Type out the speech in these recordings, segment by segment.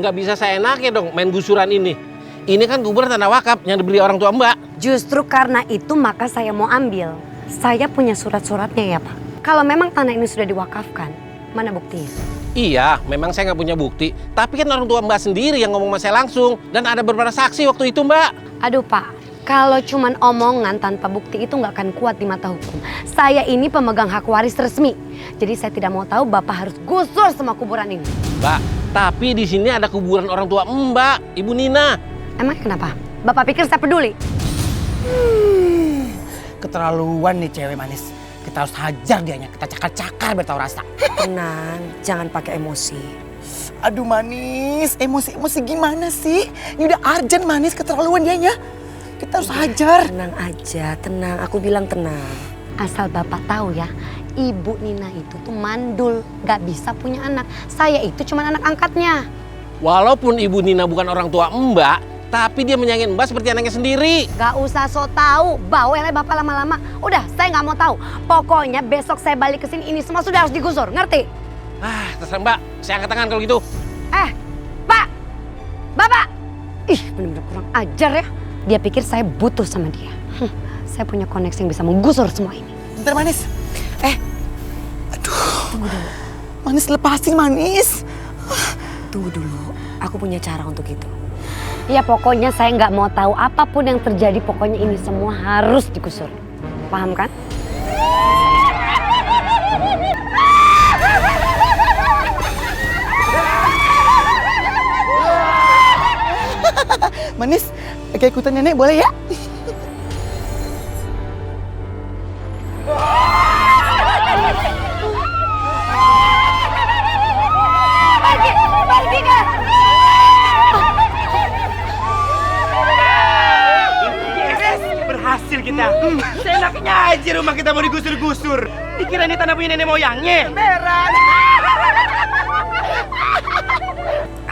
nggak bisa seenaknya dong main gusuran ini. Ini kan kuburan tanah wakaf yang dibeli orang tua Mbak. Justru karena itu maka saya mau ambil. Saya punya surat-suratnya ya Pak. Kalau memang tanah ini sudah diwakafkan, mana buktinya? Iya, memang saya nggak punya bukti. Tapi kan orang tua Mbak sendiri yang ngomong sama saya langsung. Dan ada beberapa saksi waktu itu Mbak. Aduh Pak, kalau cuman omongan tanpa bukti itu nggak akan kuat di mata hukum. Saya ini pemegang hak waris resmi. Jadi saya tidak mau tahu Bapak harus gusur semua kuburan ini. Mbak, tapi di sini ada kuburan orang tua Mbak, Ibu Nina. Emang kenapa? Bapak pikir saya peduli? Keterlaluan nih cewek manis. Kita harus hajar dianya, kita cakar-cakar biar tahu rasa. Tenang, jangan pakai emosi. Aduh manis, emosi gimana sih? Ini udah urgent manis, keterlaluan dianya. Kita harus hajar. Tenang aja, tenang. Aku bilang tenang. Asal Bapak tahu ya, Ibu Nina itu tuh mandul, gak bisa punya anak. Saya itu cuma anak angkatnya. Walaupun Ibu Nina bukan orang tua Mbak, tapi dia menyangin Mbak seperti anaknya sendiri. Gak usah so tahu, bawel ya Bapak lama-lama. Udah, saya nggak mau taih. Pokoknya besok saya balik ke sini, ini semua sudah harus digusur, ngerti? Terserah Mbak, saya angkat tangan kalau gitu. Pak, Bapak, bener-bener kurang ajar ya. Dia pikir saya butuh sama dia. Saya punya koneksi yang bisa menggusur semua ini. Bentar manis. Aduh. Tunggu dulu. Manis lepasin manis. Tunggu dulu, aku punya cara untuk itu. Ya pokoknya saya nggak mau tahu apapun yang terjadi. Pokoknya ini semua harus digusur. Paham kan? Manis, kayak ikutan nenek boleh ya? Pergi kan? Berhasil kita. Seenaknya aja rumah kita mau digusur-gusur. Dikira ini tanah punya nenek moyangnya. Beran.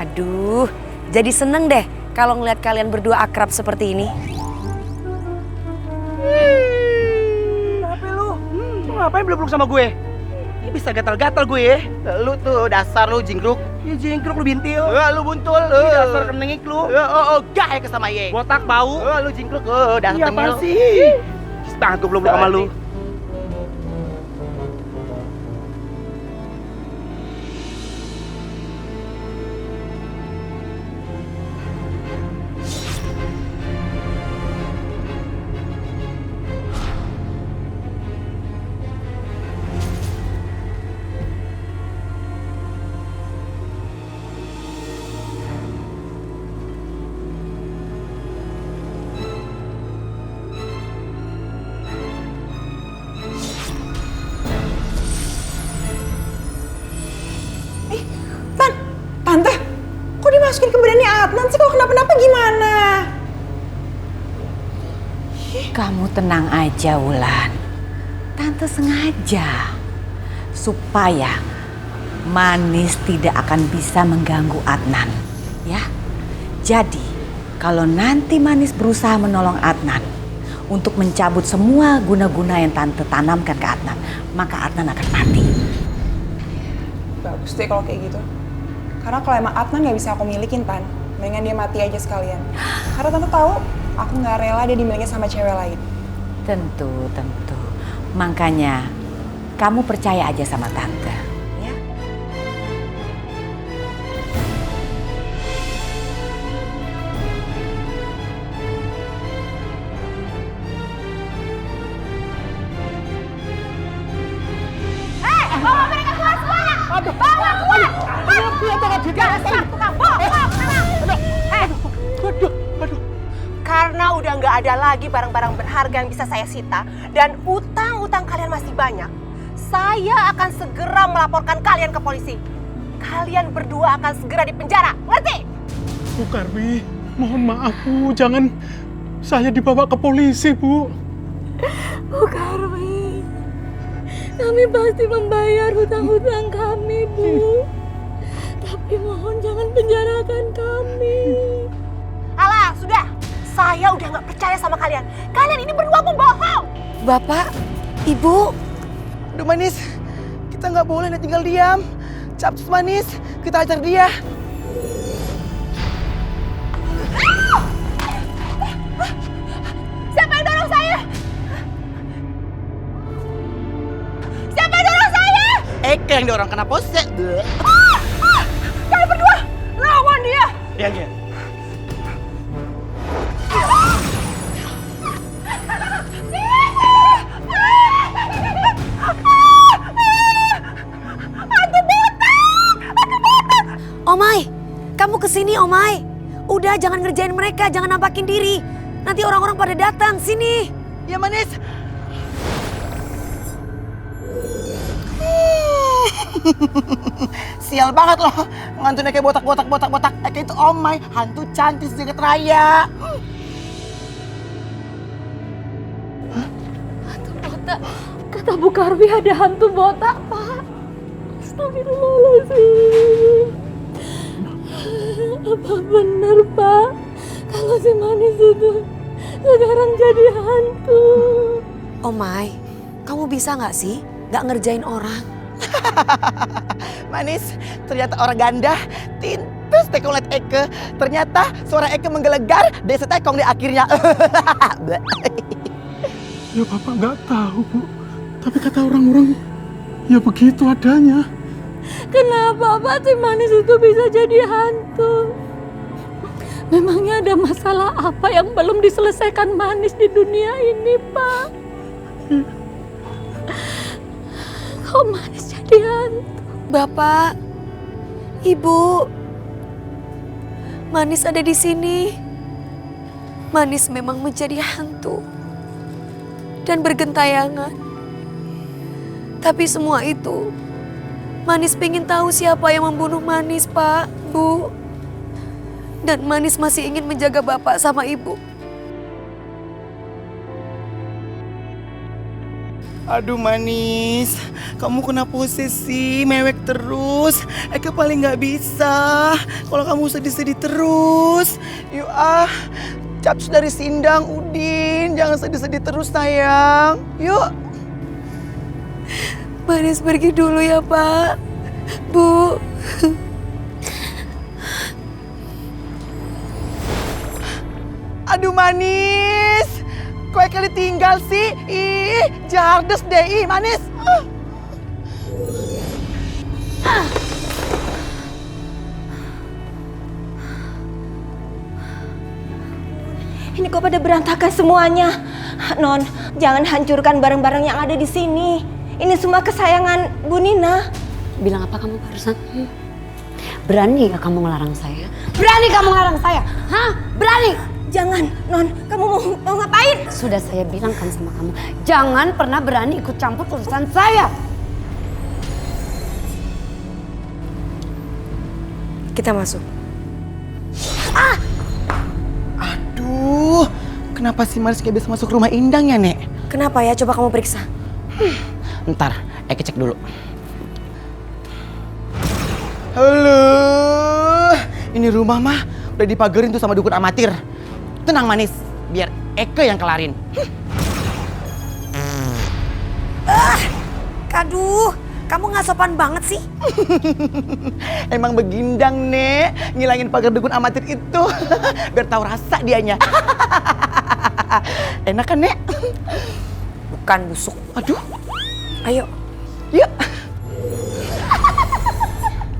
Aduh, jadi seneng deh kalau ngeliat kalian berdua akrab seperti ini. Kenapa lu? Lu ngapain belum sama gue? Ini bisa gatal-gatal gue ya. Lu tuh dasar lu jingkruk. Ya jengkruk lu bintil. Lu buntul. Ini dasar kenengik lu. Gah ke sama ye. Botak bau. Lu jingkruk. Dasar Iya tengil. apaan sih? Setengah gue belum sama lu. Tante, kok dimasukin ke badannya Adnan sih? Kalau kenapa-napa gimana? Kamu tenang aja, Wulan. Tante sengaja supaya Manis tidak akan bisa mengganggu Adnan, ya. Jadi, kalau nanti Manis berusaha menolong Adnan untuk mencabut semua guna-guna yang Tante tanamkan ke Adnan, maka Adnan akan mati. Bagus deh kalau kayak gitu. Karena kalau emang Adnan gak bisa aku milikin, Tan, mendingan dia mati aja sekalian. Karena Tante tahu, aku gak rela dia dimiliki sama cewek lain. Tentu. Makanya, kamu percaya aja sama Tante, ya? Bawa mereka keluar semuanya! Bawa keluar! Karena udah nggak ada lagi barang-barang berharga yang bisa saya sita dan utang-utang kalian masih banyak, saya akan segera melaporkan kalian ke polisi. Kalian berdua akan segera dipenjara, ngerti? Bu Karmi, mohon maaf Bu, jangan saya dibawa ke polisi Bu. Bu Karmi, kami pasti membayar hutang-hutang kami Bu. Tapi mohon jangan penjarakan kami. Alah, sudah. Saya udah nggak percaya sama kalian. Kalian ini berdua pembohong. Bapak, Ibu. Aduh Manis, kita nggak boleh tinggal diam. Capcus Manis, kita ajar dia. yang dia orang kena pose. Kalian berdua, lawan dia! Iya, iya. Omai, kamu kesini Omai. Udah jangan ngerjain mereka, jangan nampakin diri. Nanti orang-orang pada datang, sini. Ya manis. Sial banget loh, ngantunya kayak botak. Kayak itu Omai, hantu cantik sejagat raya. Hantu botak. Kata Bu Karwi ada hantu botak, Pak. Astagfirullahaladzim. Apa benar, Pak? Kalau si Manis itu sekarang jadi hantu. Omai, kamu bisa nggak sih nggak ngerjain orang? Manis, ternyata orang ganda, tintus tekong liat Eke. Ternyata suara Eke menggelegar, desa tekong di akhirnya. Ya Bapak nggak tahu, Bu. Tapi kata orang-orang, ya begitu adanya. Kenapa Pak si Manis itu bisa jadi hantu? Memangnya ada masalah apa yang belum diselesaikan Manis di dunia ini, Pak? Kok Manis jadi hantu? Bapak, Ibu, Manis ada di sini. Manis memang menjadi hantu dan bergentayangan. Tapi semua itu, Manis pengen tahu siapa yang membunuh Manis, Pak, Bu. Dan Manis masih ingin menjaga Bapak sama Ibu. Aduh Manis, kamu kena posesi, mewek terus. Eke paling nggak bisa kalau kamu sedih-sedih terus. Yuk caps dari Sindang, Udin, jangan sedih-sedih terus sayang. Yuk. Manis pergi dulu ya, Pak. Bu. Aduh Manis, kok kali tinggal sih? Ih, jardes deh, Manis. Ini kok pada berantakan semuanya. Non, jangan hancurkan barang-barang yang ada di sini. Ini semua kesayangan Bu Nina. Bilang apa kamu barusan? Berani gak kamu ngelarang saya? Berani kamu ngelarang saya? Hah? Berani? Jangan, Non. Kamu mau ngapain? Sudah saya bilang kan sama kamu, jangan pernah berani ikut campur urusan saya. Kita masuk. Aduh, kenapa sih Manis gak bisa masuk rumah Indang ya, Nek? Kenapa ya? Coba kamu periksa. Ntar, Eke cek dulu. Halo, ini rumah mah udah dipagerin tuh sama dukun amatir. Tenang Manis, biar Eke yang kelarin. Aduh, kamu nggak sopan banget sih. Emang begindang, Nek, ngilangin pagar dukun amatir itu. Biar tahu rasa dianya. Enak kan, Nek? Bukan busuk. Aduh. Ayo. Yuk.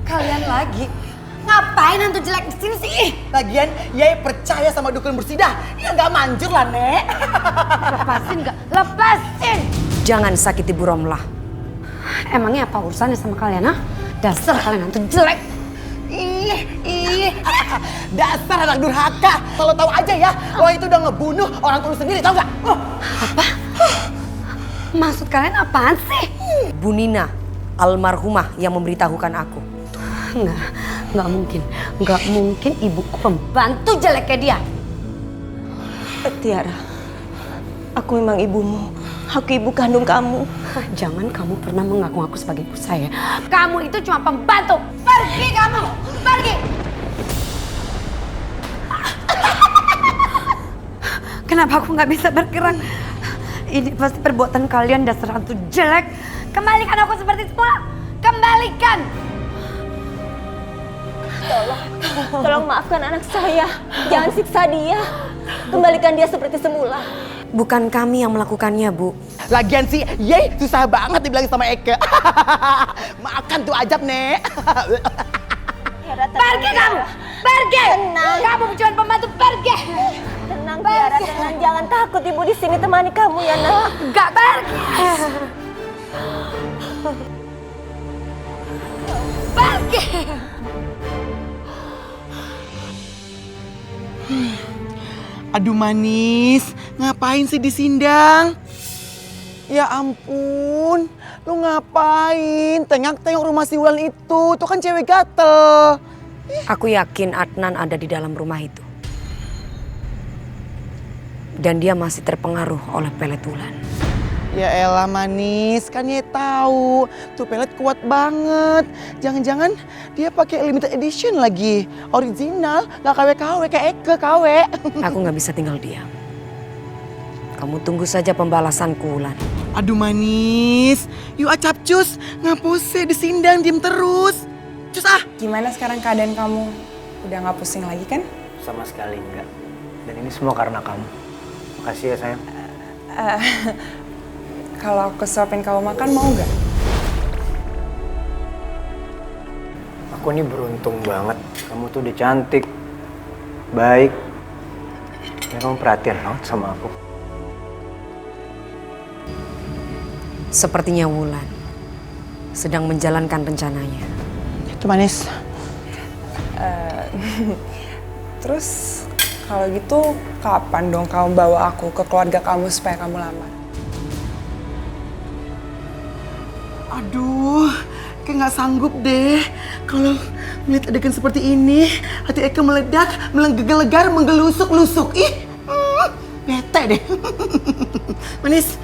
Kalian lagi ngapain hantu jelek di sini sih? Lagian, Yai percaya sama dukun bersidah. Ya nggak manjur lah, Nek. Lepasin nggak? Lepasin! Jangan sakiti Bu Romlah. Emangnya apa urusannya sama kalian, ha? Dasar kalian hantu jelek. Ih, dasar anak durhaka. Kalau tahu aja ya, lo itu udah ngebunuh orang tua lu sendiri, tahu nggak? Apa? Maksud kalian apaan sih? Bu Nina, almarhumah yang memberitahukan aku. Nggak mungkin. Nggak mungkin ibuku pembantu jeleknya dia. Tiara, aku memang ibumu. Aku ibu kandung kamu. Jangan kamu pernah mengaku aku sebagai ibu saya. Kamu itu cuma pembantu. Pergi kamu! Pergi! Kenapa aku nggak bisa bergerak? Ini pasti perbuatan kalian dasar hantu jelek. Kembalikan aku seperti semula. Kembalikan! Tolong maafkan anak saya. Jangan siksa dia. Kembalikan dia seperti semula. Bukan kami yang melakukannya, Bu. Lagian sih, yey, susah banget dibilangin sama Eke. Makan tuh Ajab, Nek. Pergi kamu! Pergi! Kamu cuma pembantu, pergi! Tenang Tiara, tenang. Jangan takut, Ibu di sini temani kamu ya, Nak. Gak pergi! Pergi! Aduh Manis, ngapain sih disindang? Ya ampun, lu ngapain? Tengok rumah si Wulan itu kan cewek gatel. Aku yakin Adnan ada di dalam rumah itu. Dan dia masih terpengaruh oleh pelet Wulan. Ya elah Manis, kan ya tahu tuh pelet kuat banget. Jangan-jangan dia pakai limited edition lagi, original, nggak KW-KW kayak Eke KW. Aku nggak bisa tinggal diam. Kamu tunggu saja pembalasanku, Wulan. Aduh Manis, yuk acapcus, ngapose disindang diem terus. Cus ah. Gimana sekarang keadaan kamu? Udah nggak pusing lagi kan? Sama sekali enggak. Dan ini semua karena kamu. Makasih ya sayang. Kalau aku suapin kamu makan mau nggak? Aku ini beruntung banget. Kamu tuh udah cantik, baik. Ya, kamu perhatian banget sama aku. Sepertinya Wulan sedang menjalankan rencananya. Itu Manis. Terus kalau gitu kapan dong kamu bawa aku ke keluarga kamu supaya kamu lamar? Aduh, kayak nggak sanggup deh kalau melihat adegan seperti ini. Hati Eke meledak, menggelegar, menggelusuk-lusuk. Ih, bete deh. Manis.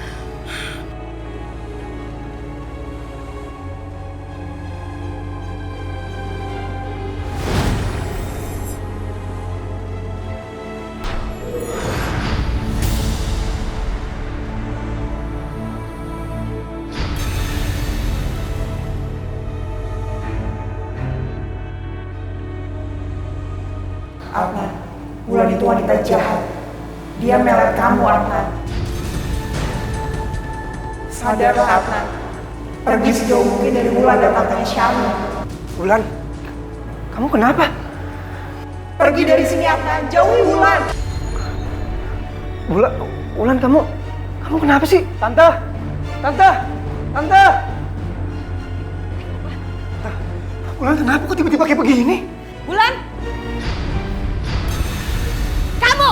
Adnan, Wulan itu wanita jahat. Dia melet kamu, Adnan. Sadarlah, Adnan. Pergi sejauh mungkin dari Wulan dan tantanya Syami. Wulan, kamu kenapa? Pergi dari sini, Adnan. Jauhi Wulan. Wulan kamu kenapa sih? Tante. Wulan kenapa kok tiba-tiba kayak begini? Wulan! Kamu!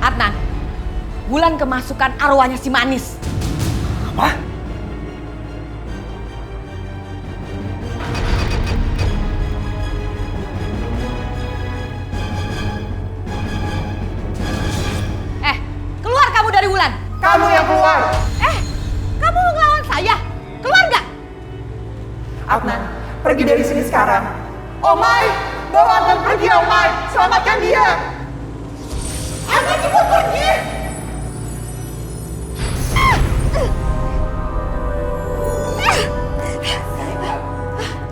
Adnan, Wulan kemasukan arwahnya si Manis. Apa? Keluar kamu dari Wulan! Kamu yang keluar. Kamu mau ngelawan saya? Keluar nggak? Adnan, pergi dari sini sekarang. Omai, bawa Adnan pergi, Omai. Selamatkan dia. Adnan, cepat pergi.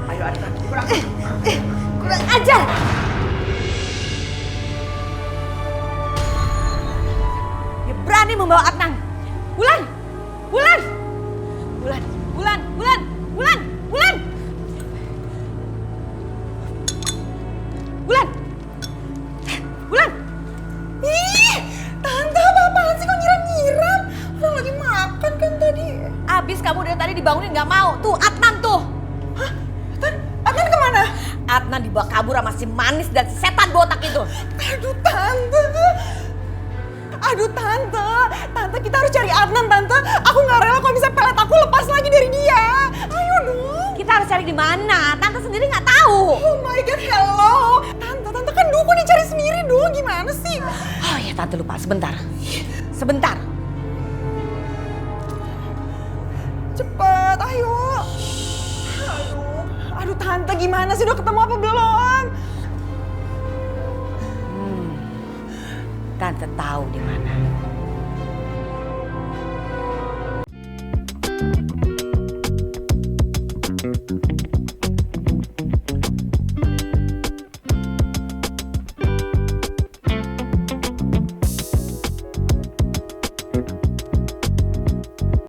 Ayo Adnan, Kurang ajar! Dia berani membawa Adnan. Wulan! Wulan! Wulan! Wulan! Wulan! Wulan! Wulan! Wulan! Wulan! Ih, Tante, apa-apaan sih kok nyiram-nyiram? Orang lagi makan kan tadi. Abis kamu dari tadi dibangunin nggak mau. Tuh Adnan tuh. Hah? Adnan kemana? Adnan dibawa kabur sama si Manis dan si setan botak itu. Aduh, Tante. Tante, kita harus cari Adnan, Tante. Aku nggak rela kalau bisa pelet aku lepas lagi dari dia. Ayo dong. Kita harus cari di mana? Tante sendiri nggak tahu. Oh my God, hello. Tante kan dukun dicari sendiri dong. Gimana sih? Oh ya, Tante lupa. Sebentar. Cepet, ayo. Aduh, Tante gimana sih? Udah ketemu apa belum? Tante tahu di mana.